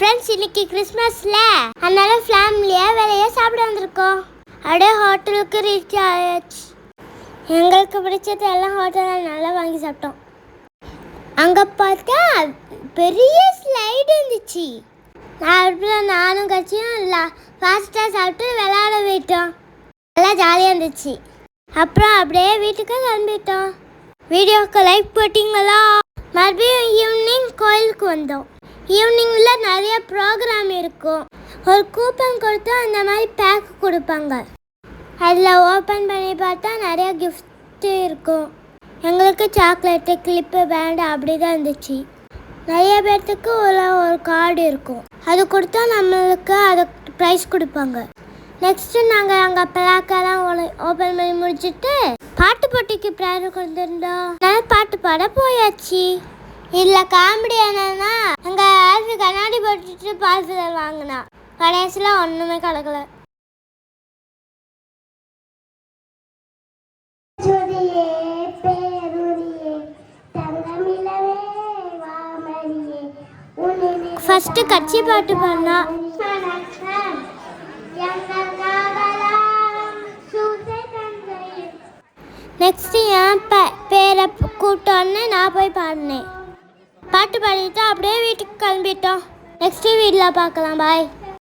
Friends, இன்னைக்கு கிறிஸ்மஸ்ல அதனால ஃபேமிலியா வெளியே சாப்பிட வந்திருக்கோம். அப்படியே ஹோட்டலுக்கு ரீச் ஆயாச்சு. எங்களுக்கு பிடிச்சது எல்லாம் ஹோட்டலில் நல்லா வாங்கி சாப்பிட்டோம். அங்கே பார்த்தா பெரிய ஸ்லைடு இருந்துச்சு. நானும் கட்சியும் ஃபாஸ்ட்டாக சாப்பிட்டு விளையாட போயிட்டோம். நல்லா ஜாலியாக இருந்துச்சு. அப்புறம் அப்படியே வீட்டுக்கு கிளம்பிட்டோம். வீடியோவுக்கு லைக் போட்டிங்களா? மறுபடியும் ஈவினிங் கோயிலுக்கு வந்தோம். ஈவினிங்கில் நிறைய ப்ரோக்ராம் இருக்கும். ஒரு கூப்பன் கொடுத்தா அந்த மாதிரி பேக் கொடுப்பாங்க. அதில் ஓப்பன் பண்ணி பார்த்தா நிறைய கிஃப்ட்டு இருக்கும். எங்களுக்கு சாக்லேட்டு, கிளிப்பு, பேண்டு அப்படி தான் இருந்துச்சு. நிறைய பேர்த்துக்கு ஒரு கார்டு இருக்கும். அது கொடுத்தா நம்மளுக்கு அதை ப்ரைஸ் கொடுப்பாங்க. நெக்ஸ்ட்டு நாங்கள் அங்கே பிளாக்கெல்லாம் ஓப்பன் பண்ணி முடிச்சுட்டு பாட்டு போட்டிக்கு ப்ரேயர் கொடுத்துருந்தோம். நான் பாட்டு பாட போயாச்சு. இதில் காமெடி என்னன்னா, அங்கே ஆல்வி கண்ணாடி போட்டுட்டு பார்சல் வாங்கினா கடைசியில் ஒன்றுமே கிடக்கல. ஃபர்ஸ்ட் கட்சி பாட்டு பாடினா. நெக்ஸ்ட் என் பேரை கூப்பிட்டோன்னு நான் போய் பாடினேன். பாட்டு பாடிட்டு அப்படியே வீட்டுக்கு கிளம்பிட்டோம். நெக்ஸ்ட் வீடியோவில் பார்க்கலாம். பாய்.